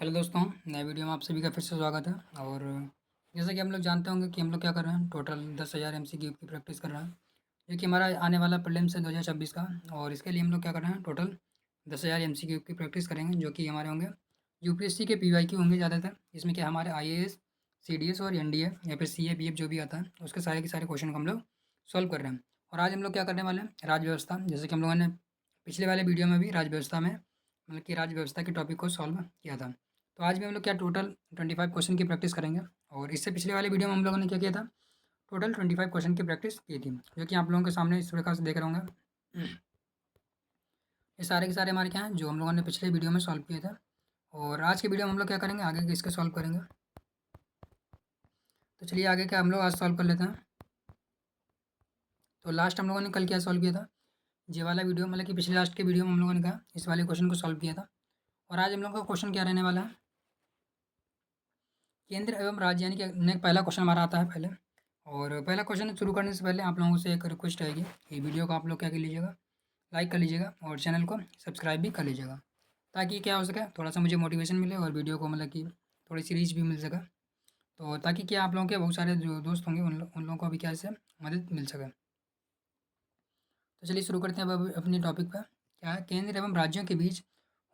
Hello दोस्तों, नए video में आप सभी का फिर से स्वागत है। और जैसा कि हम लोग जानते होंगे कि हम लोग क्या कर रहे हैं, टोटल 10,000 MCQ की प्रैक्टिस कर रहे हैं, जो कि हमारा आने वाला प्रीलिम्स है 2026 का। और इसके लिए हम लोग क्या कर रहे हैं, टोटल 10,000 MCQ की प्रैक्टिस करेंगे, जो कि हमारे होंगे यूपीएससी के PYQ होंगे ज़्यादातर। इसमें क्या हमारे IAS, CDS और NDA या फिर CA PF जो भी आता है, उसके सारे के सारे क्वेश्चन को हम लोग सॉल्व कर रहे हैं। और आज हम लोग क्या करने वाले हैं, राज्य व्यवस्था। जैसे कि हम लोगों ने पिछले वाले वीडियो में भी राज्य व्यवस्था में मतलब कि राज्य व्यवस्था के टॉपिक को सॉल्व किया था। तो आज भी हम लोग क्या टोटल 25 क्वेश्चन की प्रैक्टिस करेंगे। और इससे पिछले वाले वीडियो में हम लोगों ने क्या किया था, टोटल 25 क्वेश्चन की प्रैक्टिस की थी, जो कि आप लोगों के सामने इस प्रकार से देख रहे होंगे। ये सारे के सारे हमारे क्या हैं, जो हम लोगों ने पिछले वीडियो में सॉल्व किए थे। और आज के वीडियो में हम लोग क्या करेंगे, आगे के इसके सॉल्व करेंगे। तो चलिए आगे क्या हम लोग आज सॉल्व कर लेते हैं। तो लास्ट हम लोगों ने कल क्या सॉल्व किया था, ये वाला वीडियो मतलब कि पिछले लास्ट के वीडियो में हम लोगों ने कहा इस वाले क्वेश्चन को सॉल्व किया था। और आज हम लोग का क्वेश्चन क्या रहने वाला है, केंद्र एवं राज्य, यानी कि पहला क्वेश्चन हमारा आता है पहले। और पहला क्वेश्चन शुरू करने से पहले आप लोगों से एक रिक्वेस्ट रहेगी कि वीडियो को आप लोग क्या कर लीजिएगा, लाइक कर लीजिएगा और चैनल को सब्सक्राइब भी कर लीजिएगा, ताकि क्या हो सके, थोड़ा सा मुझे मोटिवेशन मिले और वीडियो को मतलब कि थोड़ी सी रीच भी मिल सके। तो ताकि क्या आप लोगों के बहुत सारे जो दोस्त होंगे उन लोगों को भी क्या इससे मदद मिल सके। तो चलिए शुरू करते हैं अब अपनी टॉपिक पर। क्या है, केंद्र एवं राज्यों के बीच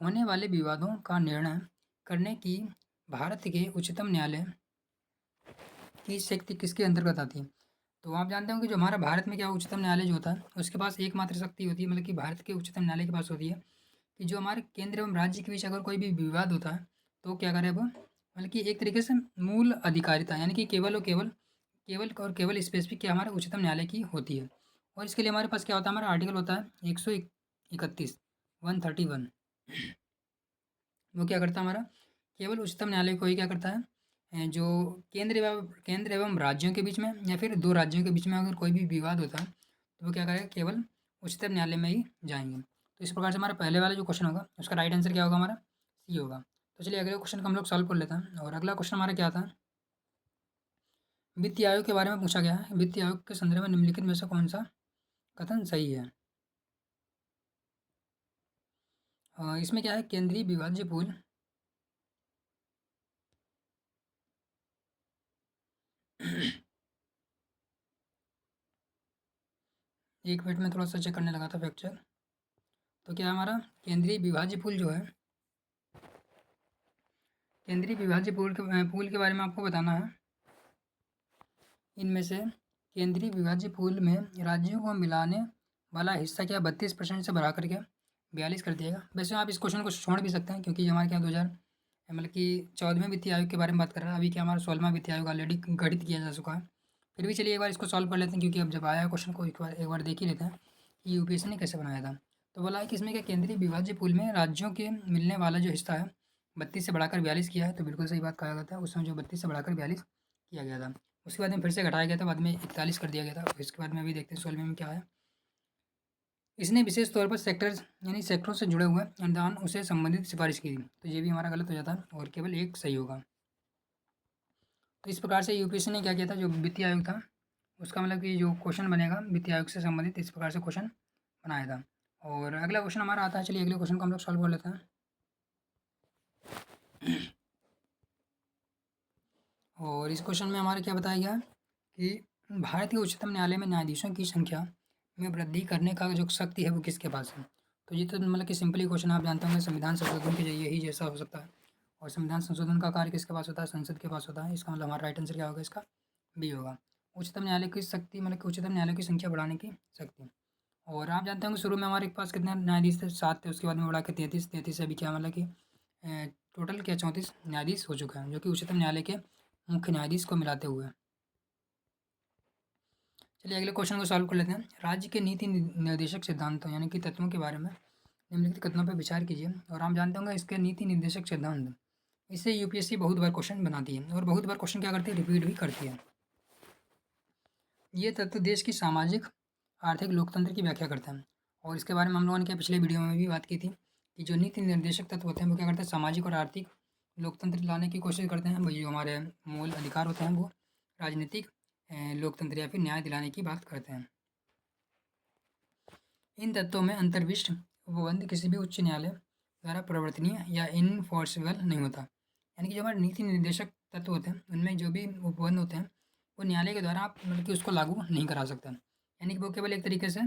होने वाले विवादों का निर्णय करने की भारत के उच्चतम न्यायालय की शक्ति किसके अंतर्गत आती है। तो आप जानते हो कि जो हमारा भारत में क्या उच्चतम न्यायालय जो होता है, उसके पास एकमात्र शक्ति होती है, मतलब कि भारत के उच्चतम न्यायालय के पास होती है कि जो हमारे केंद्र एवं राज्य के बीच अगर कोई भी विवाद होता है, तो क्या करे वो, मतलब कि एक तरीके से मूल अधिकारिता, यानी कि केवल और केवल स्पेसिफिक क्या हमारे उच्चतम न्यायालय की होती है। और इसके लिए हमारे पास क्या होता है, हमारा आर्टिकल होता है 131, 131। वो क्या करता है हमारा, केवल उच्चतम न्यायालय को ही क्या करता है, जो केंद्र एवं राज्यों के बीच में या फिर दो राज्यों के बीच में अगर कोई भी विवाद होता है, तो वो क्या करेगा, केवल उच्चतम न्यायालय में ही जाएंगे। तो इस प्रकार से हमारा पहले वाला जो क्वेश्चन होगा उसका राइट आंसर क्या होगा, हमारा सी होगा। तो चलिए अगले क्वेश्चन को हम लोग सॉल्व कर लेते हैं। और अगला क्वेश्चन हमारा क्या था, वित्तीय आयोग के बारे में पूछा गया है। वित्तीय आयोग के संदर्भ में निम्नलिखित में से कौन सा कथन सही है। इसमें क्या है, केंद्रीय विभाज्य पूल एक मिनट में थोड़ा सा चेक करने लगा था फैक्ट चेक। तो क्या हमारा केंद्रीय विभाज्य पुल जो है, केंद्रीय विभाज्य पुल के बारे में आपको बताना है। इनमें से केंद्रीय विभाज्य पुल में राज्यों को मिलाने वाला हिस्सा क्या 32% से बढ़ा करके 42 कर दिएगा। वैसे आप इस क्वेश्चन को छोड़ भी सकते हैं, क्योंकि हमारे क्या 2000 मतलब कि 14वें वित्तीय आयोग के बारे में बात कर रहा है। अभी क्या हमारा 16वां वित्तीय आयोग ऑलरेडी गठित किया जा चुका है। फिर भी चलिए एक बार इसको सॉल्व कर लेते हैं, क्योंकि अब जब आया है क्वेश्चन को एक बार देख ही लेते हैं कि यूपीएससी ने कैसे बनाया था। तो बोला है कि इसमें क्या केंद्रीय विभाज्य पुल में राज्यों के मिलने वाला जो हिस्सा है 32 से बढ़ाकर 42 किया है। तो बिल्कुल सही बात कहा गया था, उस समय जो 32 से बढ़ाकर 42 किया गया था। उसके बाद में फिर से घटाया गया था, बाद में 41 कर दिया गया था। इसके बाद में अभी देखते हैं 16वें में क्या है। इसने विशेष तौर पर सेक्टर्स यानी सेक्टरों से जुड़े हुए अनुदान उसे संबंधित सिफारिश की थी। तो ये भी हमारा गलत हो जाता है और केवल एक सही होगा। तो इस प्रकार से यूपीएससी ने क्या किया था, जो वित्तीय आयोग था उसका मतलब कि जो क्वेश्चन बनेगा वित्तीय आयोग से संबंधित, इस प्रकार से क्वेश्चन बनाया था। और अगला क्वेश्चन हमारा आता है, चलिए अगले क्वेश्चन को हम लोग सॉल्व कर लेते हैं। और इस क्वेश्चन में हमारा क्या बताया गया है कि भारत के उच्चतम न्यायालय में न्यायाधीशों की संख्या में वृद्धि करने का जो शक्ति है वो किसके पास है। तो ये तो मतलब कि सिंपली क्वेश्चन आप जानते होंगे, संविधान संशोधन के जरिए ही जैसा हो सकता है। और संविधान संशोधन का कार्य किसके पास होता है, संसद के पास होता है। इसका मतलब हमारा राइट आंसर क्या होगा, इसका बी होगा। उच्चतम न्यायालय की शक्ति मतलब कि उच्चतम न्यायालय की संख्या बढ़ाने की शक्ति। और आप जानते होंगे शुरू में हमारे पास कितने न्यायाधीश थे, 7 थे। उसके बाद में बढ़ा के 33 से अभी क्या मतलब कि टोटल क्या 34 न्यायाधीश हो चुका है, जो कि उच्चतम न्यायालय के मुख्य न्यायाधीश को मिलाते हुए। चलिए अगले क्वेश्चन को सॉल्व कर लेते हैं। राज्य के नीति निर्देशक सिद्धांतों यानी कि तत्वों के बारे में निम्नलिखित कथनों पर विचार कीजिए। और आप जानते होंगे इसके नीति निर्देशक सिद्धांत, इससे यूपीएससी बहुत बार क्वेश्चन बनाती है और बहुत बार क्वेश्चन क्या करती है, रिपीट भी करती है। ये तत्व देश की सामाजिक आर्थिक लोकतंत्र की व्याख्या करते हैं। और इसके बारे में हम लोगों ने क्या पिछले वीडियो में भी बात की थी कि जो नीति निर्देशक तत्व होते हैं वो क्या करते हैं, सामाजिक और आर्थिक लोकतंत्र लाने की कोशिश करते हैं। वही जो हमारे मूल अधिकार होते हैं वो राजनीतिक लोकतंत्र या फिर न्याय दिलाने की बात करते हैं। इन तत्वों में अंतर्विष्ट उपबंध किसी भी उच्च न्यायालय द्वारा प्रवर्तनीय या इनफोर्सेबल नहीं होता। यानी कि जो हमारे नीति निर्देशक तत्व होते हैं, उनमें जो भी उपबंध होते हैं, वो न्यायालय के द्वारा आप मतलब कि उसको लागू नहीं करा सकते। यानी कि वो केवल एक तरीके से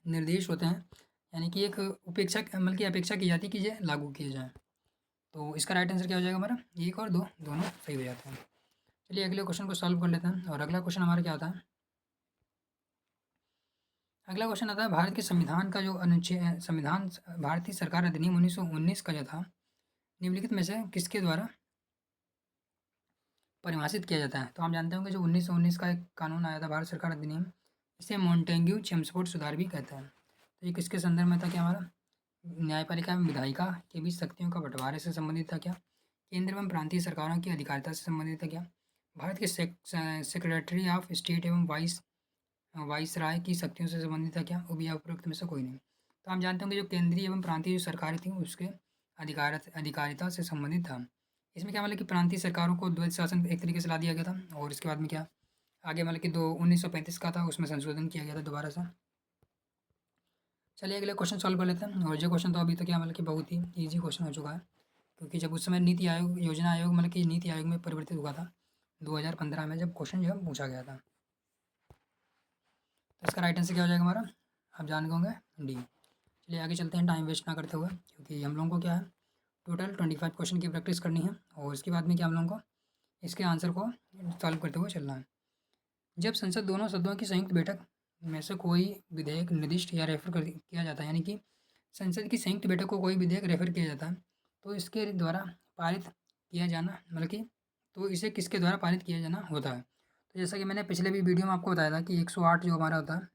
निर्देश होते हैं, यानी कि एक उपेक्षा मतलब की अपेक्षा की जाती है कि ये लागू किए जाएँ। तो इसका राइट आंसर क्या हो जाएगा हमारा? 1 और 2 दोनों सही हो जाते हैं। चलिए अगले क्वेश्चन को सॉल्व कर लेते हैं और अगला क्वेश्चन हमारा क्या होता है? अगला क्वेश्चन आता है भारत के संविधान का जो संविधान भारतीय सरकार अधिनियम 1919 का जो था, निम्नलिखित में से किसके द्वारा परिभाषित किया जाता है? तो आप जानते होंगे जो 1919 का एक कानून आया था भारत सरकार अधिनियम, इसे मोंटेग्यू चेम्सफोर्ड सुधार भी कहते हैं। तो ये किसके संदर्भ में था क्या हमारा? न्यायपालिका एवं विधायिका के बीच शक्तियों का बंटवारे से संबंधित था क्या? केंद्र एवं प्रांतीय सरकारों की अधिकारिता से संबंधित था क्या? भारत के सेक्रेटरी ऑफ स्टेट एवं वाइसराय की शक्तियों से संबंधित था क्या? वो भी उपरोक्त में से कोई नहीं। तो आप जानते होंगे जो केंद्रीय एवं प्रांतीय जो सरकारें थीं उसके अधिकारिता से संबंधित था। इसमें क्या मतलब कि प्रांतीय सरकारों को द्वैध शासन एक तरीके से ला दिया गया था और इसके बाद में क्या आगे मतलब कि 1935 का था, उसमें संशोधन किया गया था दोबारा से। चलिए अगले क्वेश्चन सॉल्व कर लेते हैं और जो क्वेश्चन तो अभी तक क्या मतलब कि बहुत ही ईजी क्वेश्चन हो चुका है, क्योंकि जब उस समय नीति आयोग योजना आयोग मतलब कि नीति आयोग में परिवर्तित हुआ था 2015 में, जब क्वेश्चन जो है पूछा गया था। तो इसका राइट आंसर क्या हो जाएगा हमारा? आप जान गए होंगे, डी। चलिए आगे चलते हैं टाइम वेस्ट ना करते हुए, क्योंकि हम लोगों को क्या है टोटल 25 क्वेश्चन की प्रैक्टिस करनी है और उसके बाद में क्या हम लोगों को इसके आंसर को सॉल्व करते हुए चलना है। जब संसद दोनों सदनों की संयुक्त बैठक में से कोई विधेयक निर्दिष्ट या रेफर कर किया जाता है, यानी कि संसद की संयुक्त बैठक को कोई विधेयक रेफर किया जाता है, तो इसके द्वारा पारित किया जाना मतलब कि तो इसे किसके द्वारा पारित किया जाना होता है? तो जैसा कि मैंने पिछले भी वीडियो में आपको बताया था कि 108 जो हमारा होता है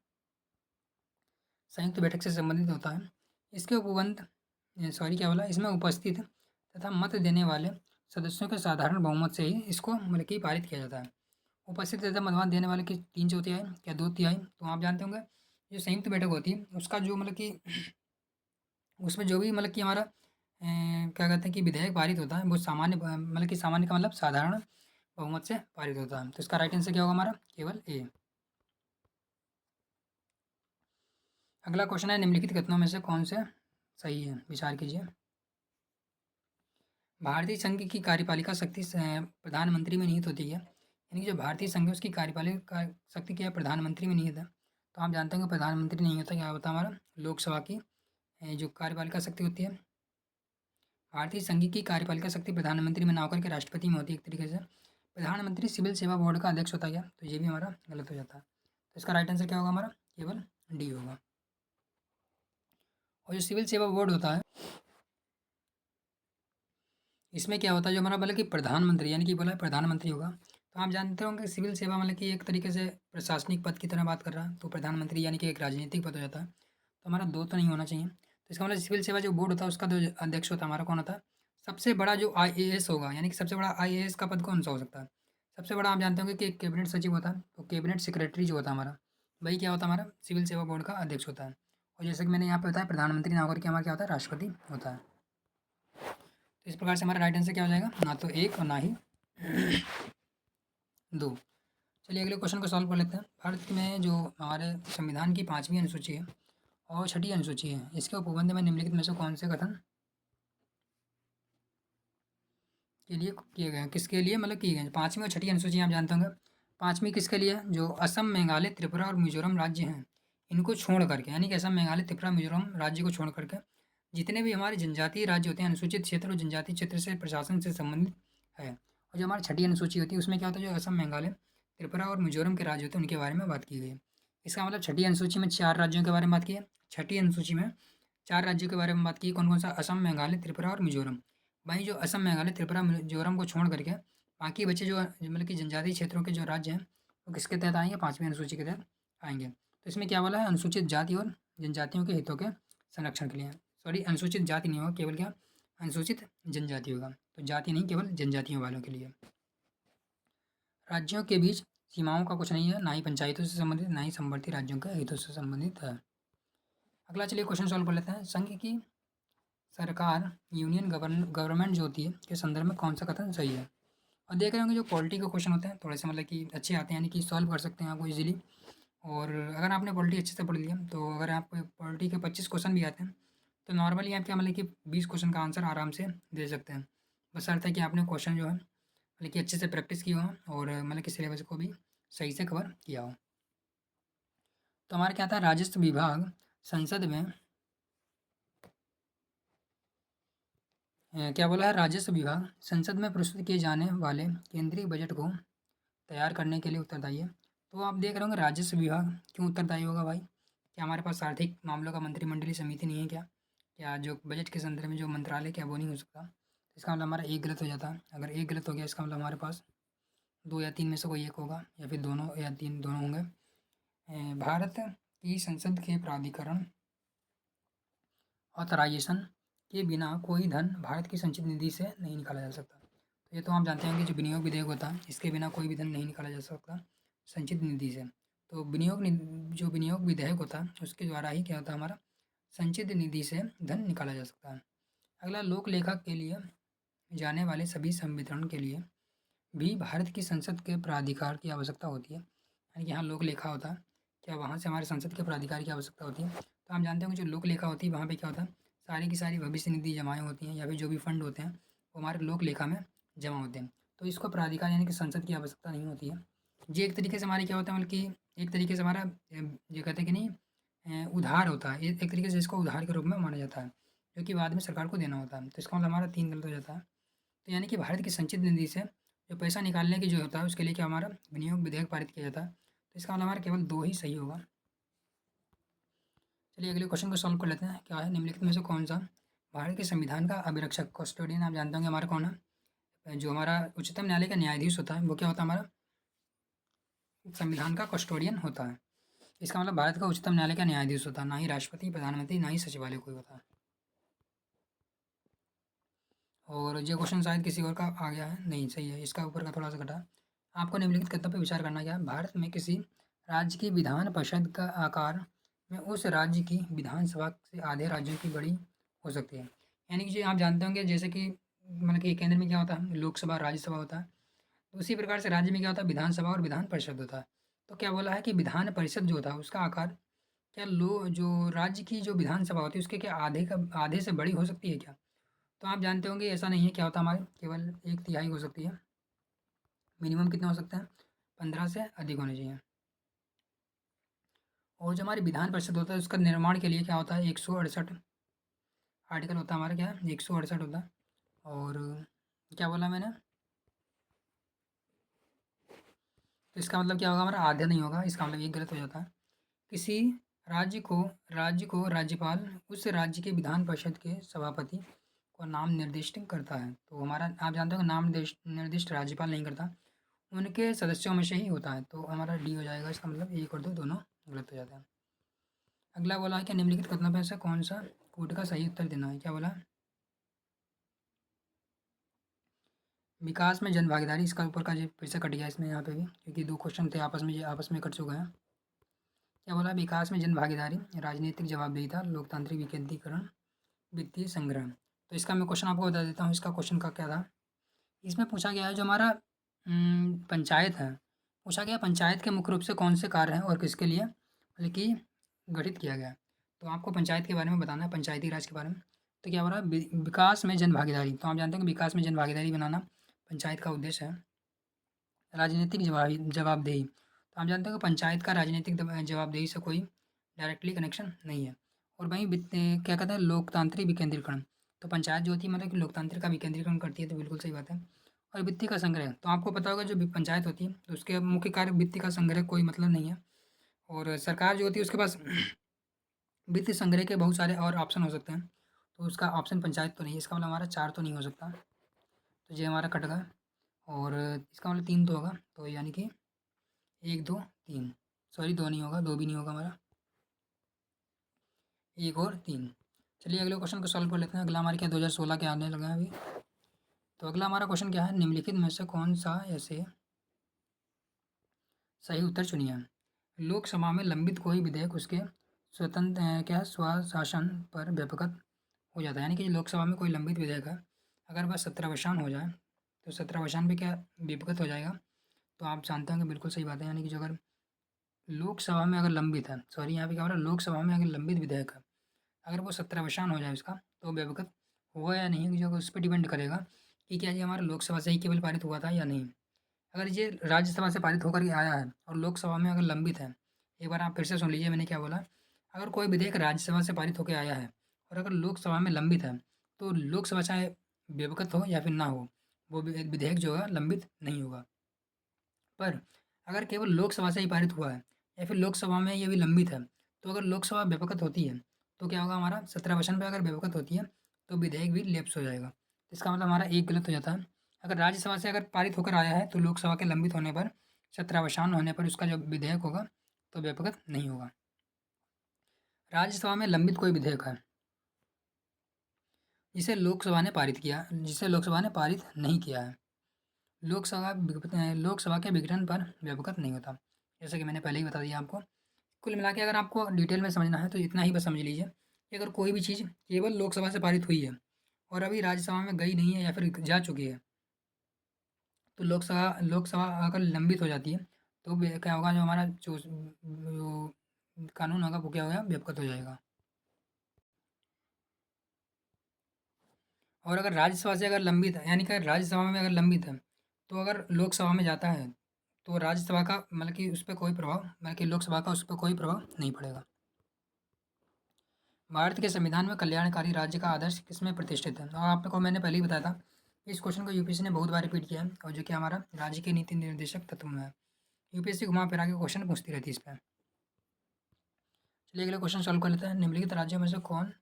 संयुक्त बैठक से संबंधित होता है। इसके उपबंध सॉरी क्या बोला, इसमें उपस्थित तथा मत देने वाले सदस्यों के साधारण बहुमत से ही इसको मतलब कि पारित किया जाता है। उपस्थित तथा मतदान देने वाले की 3/4 या 2/3, तो आप जानते होंगे जो संयुक्त बैठक होती है उसका जो मतलब कि उसमें जो भी मतलब कि हमारा क्या कहते हैं कि विधेयक पारित होता है वो सामान्य मतलब कि सामान्य का मतलब साधारण बहुमत से पारित होता है। तो इसका राइट आंसर क्या होगा हमारा? केवल ए। अगला क्वेश्चन है निम्नलिखित कथनों में से कौन से सही है? विचार कीजिए। भारतीय संघ की कार्यपालिका शक्ति प्रधानमंत्री में निहित होती है, यानी कि जो भारतीय संघ है उसकी कार्यपालिका शक्ति क्या है? प्रधानमंत्री में निहित है। तो आप जानते होंगे प्रधानमंत्री नहीं होता, क्या होता है हमारा? लोकसभा की जो कार्यपालिका शक्ति होती है, भारतीय संघ की कार्यपालिका शक्ति प्रधानमंत्री में ना होकर के राष्ट्रपति में होती है एक तरीके से। प्रधानमंत्री सिविल सेवा बोर्ड का अध्यक्ष होता है क्या? तो ये भी हमारा गलत हो जाता है। तो इसका राइट आंसर क्या होगा हमारा? केवल डी होगा। और जो सिविल सेवा बोर्ड होता है इसमें क्या होता है जो हमारा मतलब कि प्रधानमंत्री यानी कि बोला है प्रधानमंत्री होगा, तो आप जानते होंगे सिविल सेवा मतलब कि एक तरीके से प्रशासनिक पद की तरह बात कर रहा है, तो प्रधानमंत्री यानी कि एक राजनीतिक पद हो जाता है। तो हमारा दो तो नहीं होना चाहिए। तो इसका मतलब सिविल सेवा जो बोर्ड होता है उसका जो अध्यक्ष होता है हमारा कौन होता है? सबसे बड़ा जो IAS होगा, यानी कि सबसे बड़ा IAS का पद कौन सा हो सकता है? सबसे बड़ा आप जानते होंगे कि एक कैबिनेट सचिव होता है, तो कैबिनेट सेक्रेटरी जो होता है हमारा, वही क्या होता है हमारा? सिविल सेवा बोर्ड का अध्यक्ष होता है। और जैसे कि मैंने यहाँ पे बताया प्रधानमंत्री ना होकर के हमारा क्या होता है? राष्ट्रपति होता है। तो इस प्रकार से हमारा राइट आंसर क्या हो जाएगा? ना तो एक और ना ही दो। चलिए अगले क्वेश्चन को सॉल्व कर लेते हैं। भारत में जो हमारे संविधान की 5वीं अनुसूची है और 6ठी अनुसूची है, इसके उपबंध में निम्नलिखित में से कौन से कथन के लिए किए गए हैं? किसके लिए मतलब किए गए हैं? 5वीं और 6ठी अनुसूची आप जानते होंगे। 5वीं किसके लिए? जो असम, मेघालय, त्रिपुरा और मिजोरम राज्य हैं, इनको छोड़ करके, यानी कि असम, मेघालय, त्रिपुरा, मिजोरम राज्य को छोड़ करके जितने भी हमारे जनजातीय राज्य होते हैं, अनुसूचित क्षेत्र और जनजातीय क्षेत्र से प्रशासन से संबंधित है। और जो हमारी 6ठी अनुसूची होती है उसमें क्या होता है? जो असम, मेघालय, त्रिपुरा और मिजोरम के राज्य होते हैं उनके बारे में बात की गई है। इसका मतलब 6ठी अनुसूची में 4 राज्यों के बारे में बात की है। 6ठी अनुसूची में 4 राज्यों के बारे में बात की, कौन कौन सा? असम, मेघालय, त्रिपुरा और मिजोरम। वहीं जो असम, मेघालय, त्रिपुरा, मिजोरम को छोड़ करके बाकी बचे जो मतलब कि जनजातीय क्षेत्रों के जो राज्य हैं वो किसके तहत आएंगे? 5वीं अनुसूची के तहत आएंगे। तो इसमें क्या बोला है? अनुसूचित जाति और जनजातियों के हितों के संरक्षण के लिए। सॉरी, अनुसूचित जाति नहीं होगा, केवल क्या? अनुसूचित जनजाति होगा। तो जाति नहीं, केवल जनजातियों वालों के लिए। राज्यों के बीच सीमाओं का कुछ नहीं है, ना ही पंचायतों से संबंधित, ना ही समवर्ती राज्यों के हितों से संबंधित है। अगला चलिए क्वेश्चन सॉल्व कर लेते हैं। संघ की सरकार यूनियन गवर्नमेंट जो होती है के संदर्भ में कौन सा कथन सही है? और देख रहे होंगे जो पॉलिटी के क्वेश्चन होते हैं थोड़े से मतलब कि अच्छे आते हैं, यानी कि सॉल्व कर सकते हैं आपको इजीली। और अगर आपने पॉलिटी अच्छे से पढ़ लिया तो अगर आप पॉलिटी के 25 क्वेश्चन भी आते हैं तो नॉर्मली आप क्या मतलब कि 20 क्वेश्चन का आंसर आराम से दे सकते हैं। बशर्ते कि आपने क्वेश्चन जो है मतलब कि अच्छे से प्रैक्टिस की हो और मतलब कि सिलेबस को भी सही से कवर किया हो। तो हमारा क्या था, राजस्व विभाग संसद में क्या बोला है, राजस्व विभाग संसद में प्रस्तुत किए जाने वाले केंद्रीय बजट को तैयार करने के लिए उत्तरदायी है। तो आप देख रहे होंगे राजस्व विभाग क्यों उत्तरदायी होगा भाई? क्या हमारे पास आर्थिक मामलों का मंत्रिमंडलीय समिति नहीं है क्या? क्या जो बजट के संदर्भ में जो मंत्रालय क्या वो नहीं हो सकता? इसका मतलब हमारा एक गलत हो जाता है। अगर एक गलत हो गया इसका मतलब हमारे पास 2 या 3 में से कोई एक होगा या फिर दोनों या 3 दोनों होंगे। भारत की संसद के प्राधिकरण ऑथराइजेशन के बिना कोई धन भारत की संचित निधि से नहीं निकाला जा सकता। तो ये तो आप जानते हैं कि जो विनियोग विधेयक होता है इसके बिना कोई भी धन नहीं निकाला जा सकता संचित निधि से। तो जो विनियोग विधेयक होता है उसके द्वारा ही क्या होता है, हमारा संचित निधि से धन निकाला जा सकता है। अगला, लोक लेखा के लिए जाने वाले सभी संवितरण के लिए भी भारत की संसद के प्राधिकार की आवश्यकता होती है। यानी कि यहाँ लोक लेखा होता है, क्या वहाँ से हमारे संसद के प्राधिकार की आवश्यकता होती है। तो हम जानते हैं कि जो लोक लेखा होती है वहाँ पे क्या होता है, सारी की सारी भविष्य निधि जमाएँ होती हैं या फिर जो भी फंड होते हैं वो हमारे लोक लेखा में जमा होते हैं। तो इसको प्राधिकार यानी कि संसद की आवश्यकता नहीं होती है। ये एक तरीके से हमारे क्या होता है, मतलब कि एक तरीके से हमारा ये कहते हैं कि नहीं, उधार होता है। एक तरीके से इसको उधार के रूप में माना जाता है जो कि बाद में सरकार को देना होता है। तो इसका मतलब हमारा 3 गलत हो जाता है। तो यानी कि भारत की संचित निधि से जो पैसा निकालने की जो होता है उसके लिए क्या हमारा विनियोग विधेयक पारित किया जाता है। तो इसका मतलब हमारा केवल 2 ही सही होगा। चलिए अगले क्वेश्चन को सॉल्व कर लेते हैं। क्या है, निम्नलिखित में से कौन सा भारत के संविधान का अभिरक्षक कस्टोडियन आप जानते होंगे हमारा कौन है? जो हमारा उच्चतम न्यायालय का न्यायाधीश होता है वो क्या होता है, हमारा संविधान का कस्टोडियन होता है। इसका मतलब भारत का उच्चतम न्यायालय का न्यायाधीश होता है, ना ही राष्ट्रपति, प्रधानमंत्री, ना ही सचिवालय कोई होता है। और ये क्वेश्चन शायद किसी और का आ गया है, नहीं सही है, इसका ऊपर का थोड़ा सा घटा। आपको निम्नलिखित कथनों पर विचार करना क्या है, भारत में किसी राज्य की विधान परिषद का आकार में उस राज्य की विधानसभा से आधे राज्यों की बड़ी हो सकती है। यानी कि जो आप जानते होंगे जैसे कि मतलब कि केंद्र में क्या होता है, लोकसभा राज्यसभा होता है। तो उसी प्रकार से राज्य में क्या होता है, विधानसभा और विधान परिषद होता है। तो क्या बोला है कि विधान परिषद जो होता है उसका आकार क्या लो जो राज्य की जो विधानसभा होती है उसके क्या आधे से बड़ी हो सकती है क्या? तो आप जानते होंगे ऐसा नहीं है, क्या होता है हमारे केवल 1/3 हो सकती है। मिनिमम कितना हो सकता है, 15 से अधिक होने चाहिए। और जो हमारी विधान परिषद होता है उसका निर्माण के लिए क्या होता है, 168 आर्टिकल होता है हमारा, क्या है 168 होता है। और क्या बोला मैंने, तो इसका मतलब क्या होगा, हमारा आधा नहीं होगा, इसका मतलब ये गलत हो जाता है। किसी राज्य को राज्यपाल उस राज्य के विधान परिषद के सभापति को नाम निर्दिष्ट करता है। तो हमारा आप जानते हो कि नाम निर्दिष्ट राज्यपाल नहीं करता, उनके सदस्यों में से ही होता है। तो हमारा डी हो जाएगा, इसका मतलब 1 और 2 दोनों गलत हो जाता है। अगला बोला है कि निम्नलिखित कथनों में से कौन सा कोड का सही उत्तर देना है। क्या बोला, विकास में जन भागीदारी, इसका ऊपर का जो फिर से कट गया इसमें यहाँ पे भी, क्योंकि 2 क्वेश्चन थे आपस में, ये आपस में कट चुके हैं। क्या बोला, विकास में जन भागीदारी, राजनीतिक जवाबदेहिता, लोकतांत्रिक विकेंद्रीकरण, वित्तीय संग्रह। तो इसका मैं क्वेश्चन आपको बता देता हूँ, इसका क्वेश्चन का क्या था। इसमें पूछा गया है जो हमारा पंचायत है, पूछा गया पंचायत के मुख्य रूप से कौन से कार्य हैं और किसके लिए मतलब कि गठित किया गया है। तो आपको पंचायत के बारे में बताना है, पंचायती राज के बारे में। तो क्या हो रहा है, विकास में जन भागीदारी, तो आप जानते हैं कि विकास में जन भागीदारी बनाना पंचायत का उद्देश्य है। राजनीतिक जवाबदेही, तो आप जानते हो कि पंचायत का राजनीतिक जवाबदेही से कोई डायरेक्टली कनेक्शन नहीं है। और वहीं क्या कहते हैं, लोकतांत्रिक विकेंद्रीकरण, तो पंचायत जो होती है मतलब कि लोकतंत्र का विकेंद्रीकरण करती है, तो बिल्कुल सही बात है। और वित्तीय का संग्रह, तो आपको पता होगा जो भी पंचायत होती है तो उसके मुख्य कार्य वित्त का संग्रह, कोई मतलब नहीं है। और सरकार जो होती है उसके पास वित्त संग्रह के बहुत सारे और ऑप्शन हो सकते हैं, तो उसका ऑप्शन पंचायत तो नहीं है, इसका मतलब हमारा 4 तो नहीं हो सकता। तो ये हमारा कट गया। और इसका मतलब 3 तो होगा, तो यानी कि 1 2 3, सॉरी 2 नहीं होगा, 2 भी नहीं होगा हमारा, 1 और 3। चलिए अगले क्वेश्चन को सॉल्व कर लेते हैं। अगला हमारे क्या 2016 के आने लगा है अभी। तो अगला हमारा क्वेश्चन क्या है, निम्नलिखित में से कौन सा ऐसे सही उत्तर चुनिए। लोकसभा में लंबित कोई विधेयक उसके स्वतंत्र क्या स्वशासन पर व्यापकत हो जाता है। यानी कि लोकसभा में कोई लंबित विधेयक है, अगर वह 17 हो जाए तो 17 पे क्या व्यापकत हो जाएगा। तो आप जानते होंगे बिल्कुल सही बात है, यानी कि जो अगर लोकसभा में अगर लंबित है, सॉरी यहाँ पे क्या हो रहा है, लोकसभा में अगर लंबित विधेयक है, अगर वो 17 हो जाए उसका, तो व्यापकत होगा या नहीं, जो उस पर डिपेंड करेगा कि क्या ये हमारा लोकसभा से ही केवल पारित हुआ था या नहीं। अगर ये राज्यसभा से पारित होकर के आया है और लोकसभा में अगर लंबित है, एक बार आप फिर से सुन लीजिए मैंने क्या बोला। अगर कोई विधेयक राज्यसभा से पारित होकर आया है और अगर लोकसभा में लंबित है, तो लोकसभा चाहे बेवकत हो या फिर ना हो, वो विधेयक जो है लंबित नहीं होगा। पर अगर केवल लोकसभा से ही पारित हुआ है या फिर लोकसभा में ये भी लंबित है, तो अगर लोकसभा बेवकत होती है, तो क्या होगा, हमारा 17 पे अगर बेवकत होती है, तो विधेयक भी लैप्स हो जाएगा। इसका मतलब हमारा एक गलत हो जाता है। अगर राज्यसभा से अगर पारित होकर आया है, तो लोकसभा के लंबित होने पर, 17 होने पर उसका जो विधेयक होगा, तो बेवकत नहीं होगा। राज्यसभा में लंबित कोई विधेयक है जिसे लोकसभा ने पारित नहीं किया है, लोकसभा के विघटन पर बेवकत नहीं होता। जैसा कि मैंने पहले ही बता दिया आपको। कुल मिला के अगर आपको डिटेल में समझना है तो इतना ही बस समझ लीजिए कि अगर कोई भी चीज़ केवल लोकसभा से पारित हुई है और अभी राज्यसभा में गई नहीं है या फिर जा चुकी है, तो लोकसभा अगर लंबित हो जाती है, तो क्या होगा, जो हमारा जो कानून होगा वो क्या होगा, बेवकत हो जाएगा। और अगर राज्यसभा से अगर लंबित है, यानी कि राज्यसभा में अगर लंबित है, तो अगर लोकसभा में जाता है, तो राज्यसभा का मतलब कि उस पर कोई प्रभाव, मतलब कि लोकसभा का उस पर कोई प्रभाव नहीं पड़ेगा। भारत के संविधान में कल्याणकारी राज्य का आदर्श किसमें प्रतिष्ठित है? और आपको मैंने पहले ही बताया था। इस क्वेश्चन को यूपीएससी ने बहुत बार रिपीट किया है, और जो कि हमारा राज्य के नीति निर्देशक तत्व में है। यूपीएससी घुमा फिरा के क्वेश्चन पूछती रहती है इस पर। चलिए अगले क्वेश्चन सॉल्व कर लेते हैं। निम्नलिखित राज्यों में से कौन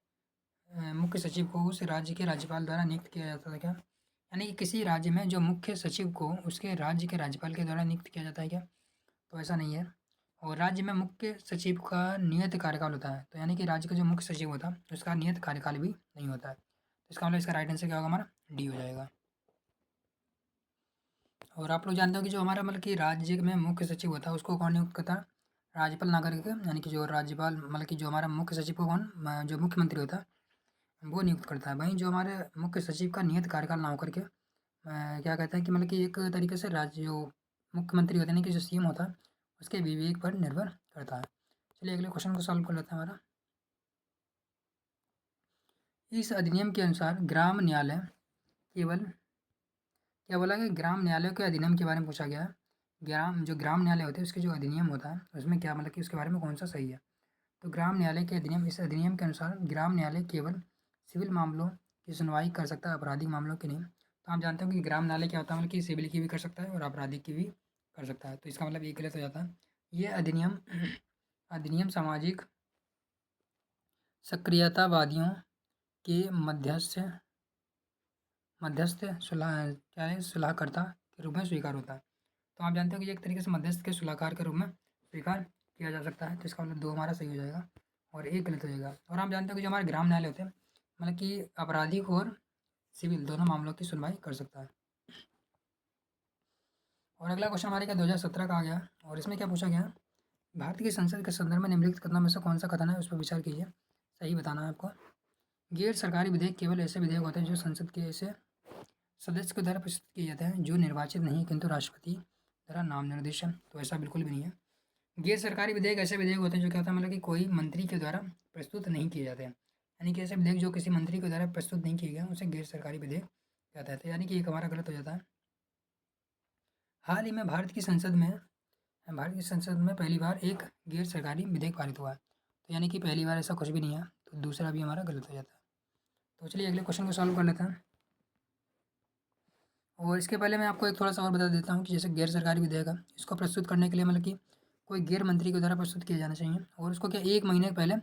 मुख्य सचिव को उस राज्य के राज्यपाल द्वारा नियुक्त किया जाता था? क्या यानी कि किसी राज्य में जो मुख्य सचिव को उसके राज्य के राज्यपाल के द्वारा नियुक्त किया जाता है क्या? तो ऐसा नहीं है। और राज्य में मुख्य सचिव का नियत कार्यकाल होता है, तो यानी कि राज्य का जो मुख्य सचिव होता है उसका नियत कार्यकाल भी नहीं होता है। तो इसका मतलब इसका राइट आंसर क्या होगा, हमारा डी हो जाएगा। और आप लोग जानते हो कि जो हमारा मतलब कि राज्य में मुख्य सचिव होता है उसको कौन नियुक्त करता है? राज्यपाल ना करके, यानी कि जो राज्यपाल मतलब कि जो हमारा मुख्य सचिव को कौन, जो मुख्यमंत्री होता है वो नियुक्त करता है। वहीं जो हमारे मुख्य सचिव का नियत कार्यकाल ना होकर के क्या कहते हैं कि मतलब कि एक तरीके से राज्य जो मुख्यमंत्री होते हैं, यानी कि जो सीएम होता है उसके विवेक पर निर्भर करता है। चलिए अगले क्वेश्चन को सॉल्व कर लेते हैं हमारा। इस अधिनियम के अनुसार ग्राम न्यायालय केवल, क्या बोला गया, ग्राम न्यायालय के अधिनियम के बारे में पूछा गया है। ग्राम न्यायालय होते हैं उसके जो अधिनियम होता है उसमें क्या मतलब कि उसके बारे में कौन सा सही है? तो ग्राम न्यायालय के अधिनियम, इस अधिनियम के अनुसार ग्राम न्यायालय केवल सिविल मामलों की सुनवाई कर सकता है, आपराधिक मामलों की नहीं। तो आप जानते हो कि ग्राम न्यायालय क्या होता है, मतलब कि सिविल की भी कर सकता है और आपराधिक की भी कर सकता है। तो इसका मतलब ये गलत हो जाता है। ये अधिनियम अधिनियम सामाजिक सक्रियतावादियों के मध्यस्थ सलाहकर्ता के रूप में स्वीकार होता है। तो आप जानते हो कि ये एक तरीके से मध्यस्थ के सलाहकार के रूप में स्वीकार किया जा सकता है। तो इसका मतलब 2 हमारा सही हो जाएगा और 1 गलत हो जाएगा। और आप जानते हो कि जो हमारे ग्राम न्यायालय होते हैं मतलब कि आपराधिक और सिविल दोनों मामलों की सुनवाई कर सकता है। और अगला क्वेश्चन हमारे क्या 2017 का आ गया, और इसमें क्या पूछा गया, भारत की संसद के संदर्भ में निम्नलिखित कथनों में से कौन सा कथन है उस पर विचार कीजिए। सही बताना है आपको। गैर सरकारी विधेयक केवल ऐसे विधेयक होते हैं जो संसद के ऐसे सदस्य के द्वारा प्रस्तुत किए जाते हैं जो निर्वाचित नहीं है किंतु राष्ट्रपति द्वारा नाम निर्देश है। तो ऐसा बिल्कुल भी नहीं है। गैर सरकारी विधेयक ऐसे विधेयक होते हैं जो क्या होता है, मतलब कि कोई मंत्री के द्वारा प्रस्तुत नहीं किए जाते हैं। यानी कि ऐसे विधेयक जो किसी मंत्री के द्वारा प्रस्तुत नहीं किए गए उसे गैर सरकारी विधेयक कहते हैं। यानी कि एक हमारा गलत हो जाता है। हाल ही में भारत की संसद में पहली बार एक गैर सरकारी विधेयक पारित हुआ है। तो यानी कि पहली बार ऐसा कुछ भी नहीं है, तो दूसरा भी हमारा गलत हो जाता है। तो चलिए अगले क्वेश्चन को सॉल्व कर लेते हैं। और इसके पहले मैं आपको एक थोड़ा सा और बता देता हूँ कि जैसे गैर सरकारी विधेयक है, इसको प्रस्तुत करने के लिए मतलब कि कोई गैर मंत्री के द्वारा प्रस्तुत किया जाना चाहिए और उसको क्या 1 महीने पहले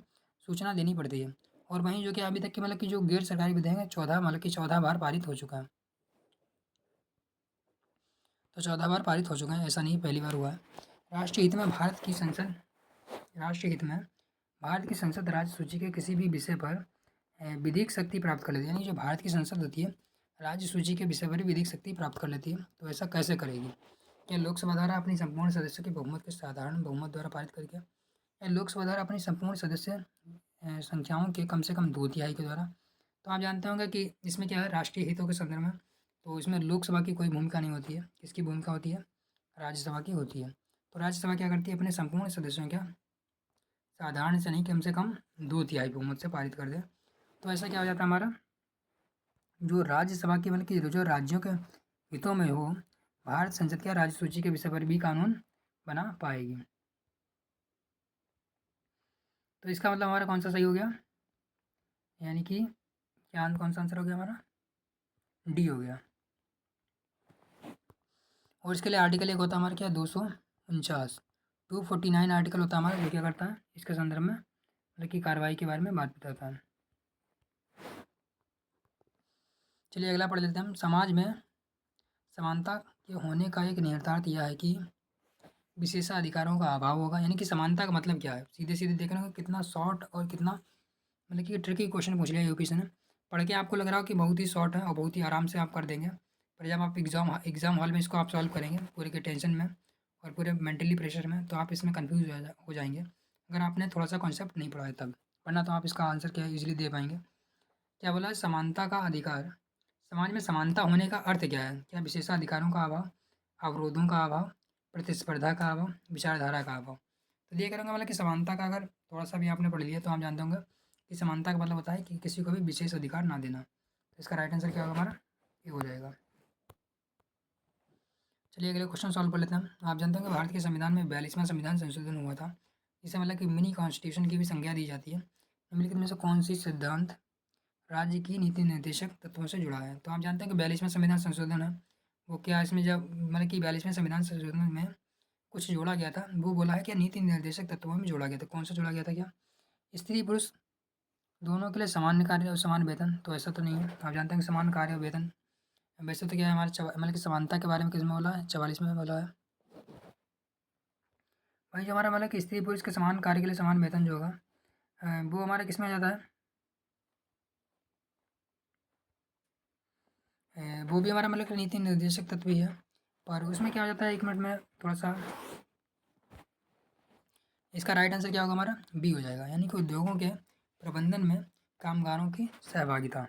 सूचना देनी पड़ती है। और वहीं जो कि अभी तक की मतलब कि जो गैर सरकारी विधेयक है 14 मतलब कि 14 बार पारित हो चुका है। तो 14 बार पारित हो चुका है, ऐसा नहीं पहली बार हुआ है। राष्ट्रीय हित में भारत की संसद राष्ट्रीय हित में भारत की संसद राज्य सूची के किसी भी विषय पर विधिक शक्ति प्राप्त कर लेती है। यानी जो भारत की संसद होती है राज्य सूची के विषय पर विधिक शक्ति प्राप्त कर लेती है। तो ऐसा कैसे करेगी? क्या लोकसभा द्वारा अपनी संपूर्ण सदस्यों के बहुमत के साधारण बहुमत द्वारा पारित करके, या लोकसभा द्वारा अपनी संपूर्ण सदस्य संख्याओं के कम से कम 2/3 के द्वारा? तो आप जानते होंगे कि इसमें क्या है, राष्ट्रीय हितों के संदर्भ में तो इसमें लोकसभा की कोई भूमिका नहीं होती है। किसकी भूमिका होती है? राज्यसभा की होती है। तो राज्यसभा क्या करती है, अपने संपूर्ण सदस्यों क्या साधारण से नहीं कम से कम 2/3 बहुमत से पारित कर दे। तो ऐसा क्या हो जाता है हमारा जो राज्यसभा की मतलब कि जो राज्यों के हितों में हो, भारत संसद के राज्य सूची के विषय पर भी कानून बना पाएगी। तो इसका मतलब हमारा कौन सा सही हो गया, यानी कि क्या कौन सा आंसर हो गया हमारा, डी हो गया। और इसके लिए आर्टिकल एक होता है हमारा क्या, 249, 249 आर्टिकल होता है हमारा, जो क्या करता है इसके संदर्भ में मतलब कि कार्रवाई के बारे में बात बताता है। चलिए अगला पढ़ लेते हैं हम। समाज में समानता के होने का एक निहितार्थ यह है कि विशेषाधिकारों का अभाव होगा। यानी कि समानता का मतलब क्या है, सीधे सीधे देख रहे हो कितना शॉर्ट और कितना मतलब कि ट्रिकी क्वेश्चन पूछ लिया यूपीएससी ने। पढ़ के आपको लग रहा हो कि बहुत ही शॉर्ट है और बहुत ही आराम से आप कर देंगे, पर जब आप एग्ज़ाम हॉल में इसको आप सॉल्व करेंगे पूरे के टेंशन में और पूरे मेंटली प्रेशर में, तो आप इसमें कन्फ्यूज हो जाएंगे अगर आपने थोड़ा सा कॉन्सेप्ट नहीं पढ़ा है तब। वरना तो आप इसका आंसर क्या ईजिली दे पाएंगे। क्या बोला है, समानता का अधिकार। समाज में समानता होने का अर्थ क्या है, क्या विशेषाधिकारों का अभाव, अवरोधों का अभाव, प्रतिस्पर्धा का अभाव, विचारधारा का अभाव। तो ये करूँगा मतलब कि समानता का अगर थोड़ा सा भी आपने पढ़ लिया तो आप जानते होंगे कि समानता का मतलब होता है कि किसी को भी विशेष अधिकार ना देना। तो इसका राइट आंसर क्या होगा हमारा, ये हो जाएगा। चलिए अगले क्वेश्चन सॉल्व कर लेते हैं। आप जानते हैं कि भारत के संविधान में 42वां संविधान संशोधन हुआ था, जिसे मतलब कि मिनी कॉन्स्टिट्यूशन की भी संज्ञा दी जाती है। निम्नलिखित में से कौन सी सिद्धांत राज्य की नीति निर्देशक तत्वों से जुड़ा है। तो आप जानते हैं कि 42वां संविधान संशोधन है वो क्या, इसमें जब मतलब कि 42वें संविधान संशोधन में कुछ जोड़ा गया था, वो बोला है कि नीति निर्देशक तत्वों में जोड़ा गया था। कौन सा जोड़ा गया था, क्या स्त्री पुरुष दोनों के लिए समान कार्य और समान वेतन, तो ऐसा तो नहीं है। आप जानते हैं कि समान कार्य और वेतन, वैसे तो क्या है हमारे मतलब कि समानता के बारे में किसमें बोला है, 44 में बोला है। भाई जो हमारा मतलब कि स्त्री पुरुष के समान कार्य के लिए समान वेतन जो होगा वो हमारा किस में आ जाता है, वो भी हमारा मतलब कि नीति निर्देशक तत्व ही है। पर उसमें क्या हो जाता है, एक मिनट में थोड़ा सा, इसका राइट आंसर क्या होगा हमारा, बी हो जाएगा। यानी कि उद्योगों के प्रबंधन में कामगारों की सहभागिता।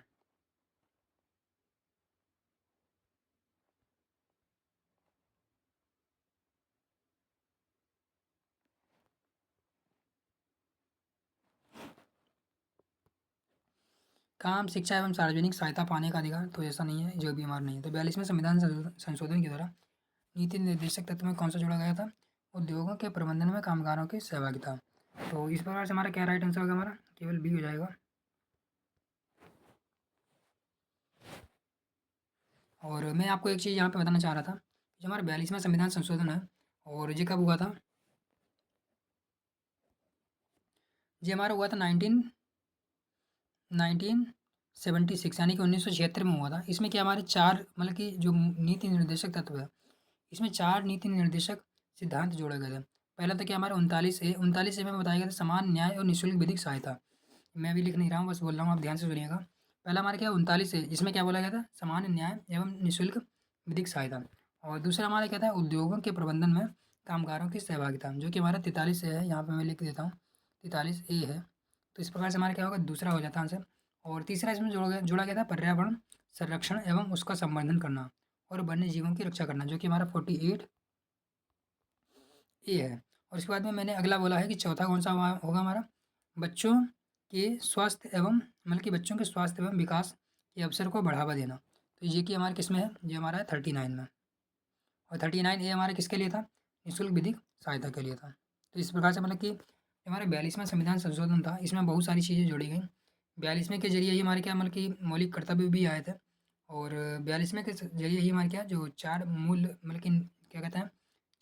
काम, शिक्षा एवं सार्वजनिक सहायता पाने का अधिकार, तो ऐसा नहीं है, जो भी हमारा नहीं है। तो 42वें संविधान संशोधन के द्वारा नीति निर्देशक तत्व में कौन सा जोड़ा गया था, उद्योगों के प्रबंधन में कामगारों की सहभागिता। तो इस प्रकार से हमारा क्या राइट आंसर होगा, हमारा केवल बी हो जाएगा। और मैं आपको एक चीज़ यहाँ पे बताना चाह रहा था, जो हमारा 42वां संविधान संशोधन है और ये कब हुआ था, ये हमारा हुआ था 1976, यानी कि 1976 में हुआ था। इसमें क्या हमारे चार मतलब कि जो नीति निर्देशक तत्व है, इसमें चार नीति निर्देशक सिद्धांत जोड़े गए थे। पहला था कि हमारा 39 ए में बताया गया था समान न्याय और निःशुल्क विधिक सहायता। मैं अभी लिख नहीं रहा हूँ, बस बोल रहा हूँ, आप ध्यान से सुनिएगा। पहला हमारा क्या 39 है, जिसमें क्या बोला गया था, समान न्याय एवं निःशुल्क विधिक सहायता। और दूसरा हमारा क्या था, उद्योगों के प्रबंधन में कामगारों की सहभागिता, जो कि हमारा 43 है, यहाँ पर मैं लिख देता हूँ 43 ए है। तो इस प्रकार से हमारा क्या होगा, दूसरा हो जाता है आंसर। और तीसरा इसमें जोड़ा गया था पर्यावरण संरक्षण एवं उसका संवर्धन करना और वन्य जीवों की रक्षा करना, जो कि हमारा 48 ए है। और उसके बाद में मैंने अगला बोला है कि चौथा कौन सा होगा हमारा, बच्चों के स्वास्थ्य एवं मतलब कि बच्चों के स्वास्थ्य एवं विकास के अवसर को बढ़ावा देना। तो ये कि हमारे किस में है, ये हमारा है 39 में। और 39 ए हमारा किसके लिए था, निःशुल्क विधिक सहायता के लिए था। तो इस प्रकार से मतलब कि हमारा 42वां संविधान संशोधन था, इसमें बहुत सारी चीज़ें जोड़ी गई। 42वें के जरिए ही हमारे क्या मतलब कि मौलिक कर्तव्य भी आए थे। और 42वें के जरिए ही हमारे क्या जो चार मूल मतलब कि क्या कहते हैं,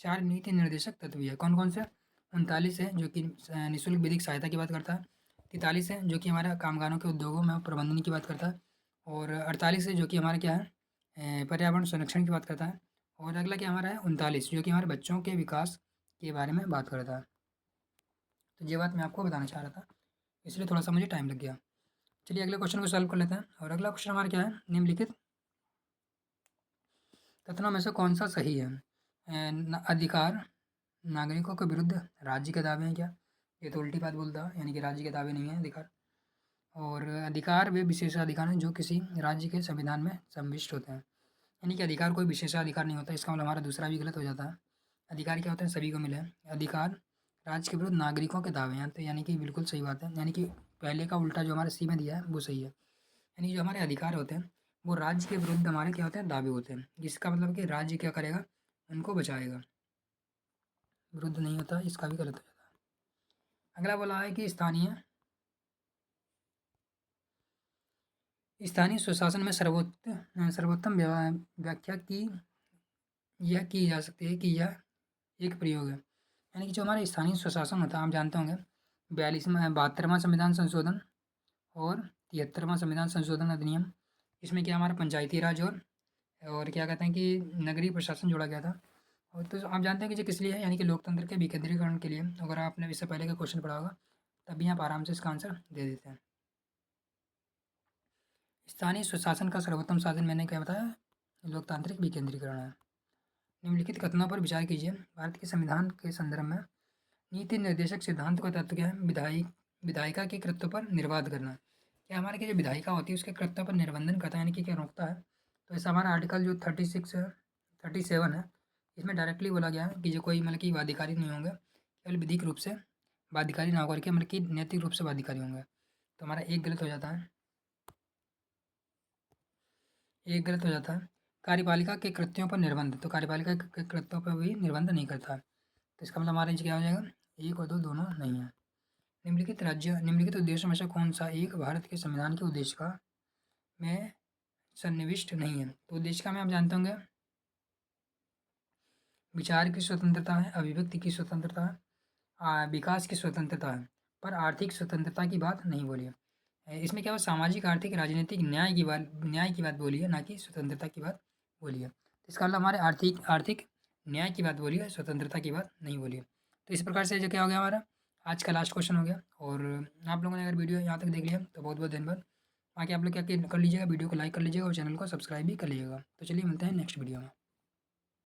चार नीति निर्देशक तत्व भी है। कौन कौन से, 39 है जो कि निःशुल्क विधिक सहायता की बात करता है, 43 है जो कि हमारा कामगारों के उद्योगों में प्रबंधन की बात करता है, और 48 है जो कि हमारा क्या है पर्यावरण संरक्षण की बात करता है, और अगला क्या हमारा है 39 जो कि हमारे बच्चों के विकास के बारे में बात करता है। तो ये बात मैं आपको बताना चाह रहा था, इसलिए थोड़ा सा मुझे टाइम लग गया। चलिए अगले क्वेश्चन को सॉल्व कर लेते हैं। और अगला क्वेश्चन हमारा क्या है, निम्नलिखित कथनों में से कौन सा सही है, अधिकार नागरिकों के विरुद्ध राज्य के दावे हैं क्या, ये तो उल्टी बात बोलता है, यानी कि राज्य के दावे नहीं है अधिकार। और अधिकार वे विशेषाधिकार हैं जो किसी राज्य के संविधान में समाविष्ट होते हैं, यानी कि अधिकार कोई विशेषाधिकार नहीं होता। इसका मतलब हमारा दूसरा भी गलत हो जाता है। अधिकार क्या होते हैं, सभी को मिले हैं। अधिकार राज्य के विरुद्ध नागरिकों के दावे हैं, तो यानी कि बिल्कुल सही बात है, यानी कि पहले का उल्टा जो हमारे सी में दिया है वो सही है। यानी जो हमारे अधिकार होते हैं वो राज्य के विरुद्ध हमारे क्या होते हैं, दावे होते हैं, जिसका मतलब कि राज्य क्या करेगा, उनको बचाएगा। विरुद्ध नहीं होता, इसका भी गलत हो जाता है। अगला बोला है कि स्थानीय स्वशासन में सर्वोत्तम व्याख्या की यह की जा सकती है कि यह एक प्रयोग है। यानी कि जो हमारा स्थानीय स्वशासन होता है, आप जानते होंगे 72वां संविधान संशोधन और 73वां संविधान संशोधन अधिनियम, इसमें क्या हमारा पंचायती राज और क्या कहते हैं कि नगरीय प्रशासन जोड़ा गया था। और तो आप जानते हैं कि ये किस लिए है, यानी कि लोकतंत्र के विकेंद्रीकरण के लिए। अगर आपने इससे पहले का क्वेश्चन पढ़ा होगा तब भी आप आराम से इसका आंसर दे देते हैं। स्थानीय स्वशासन का सर्वोत्तम साधन मैंने क्या बताया, लोकतांत्रिक विकेंद्रीकरण है। निम्नलिखित कथनों पर विचार कीजिए। भारत के संविधान के संदर्भ में नीति निर्देशक सिद्धांत का तत्व क्या है, विधायिका के कृत्य पर निर्वाध करना। क्या हमारे की जो विधायिका होती है उसके कृत्य पर निर्बंधन करता है, यानी कि क्या रोकता है। तो ऐसा हमारा आर्टिकल जो 37 है, इसमें डायरेक्टली बोला गया है कि जो कोई मतलब कि बाध्यकारी नहीं होंगे, केवल विधिक रूप से बाध्यकारी ना होकर के मतलब कि नैतिक रूप से बाध्यकारी होंगे। तो हमारा एक गलत हो जाता है, एक गलत हो जाता है। कार्यपालिका के कृत्यों पर निर्बंध, तो कार्यपालिका के कृत्यों पर भी निर्बंध नहीं करता है। तो इसका मतलब हमारा क्या हो जाएगा, एक और दो दोनों नहीं है। निम्नलिखित उद्देश्यों में से कौन सा एक भारत के संविधान के उद्देश्य का में सन्निविष्ट नहीं है। तो उद्देश्य का में आप जानते होंगे, विचार की स्वतंत्रता है, अभिव्यक्ति की स्वतंत्रता है, विकास की स्वतंत्रता है, पर आर्थिक स्वतंत्रता की बात नहीं बोली है। इसमें क्या हुआ, सामाजिक आर्थिक राजनीतिक न्याय की बात बोली है, ना कि स्वतंत्रता की बात बोली है। तो इसका मतलब हमारे आर्थिक आर्थिक न्याय की बात बोली है, स्वतंत्रता की बात नहीं बोली है। तो इस प्रकार से जो क्या हो गया, हमारा आज का लास्ट क्वेश्चन हो गया। और आप लोगों ने अगर वीडियो यहाँ तक देख लिया तो बहुत बहुत धन्यवाद। बाकी आप लोग क्या कर लीजिएगा, वीडियो को लाइक कर लीजिएगा और चैनल को सब्सक्राइब भी कर लीजिएगा। तो चलिए मिलते हैं नेक्स्ट वीडियो में।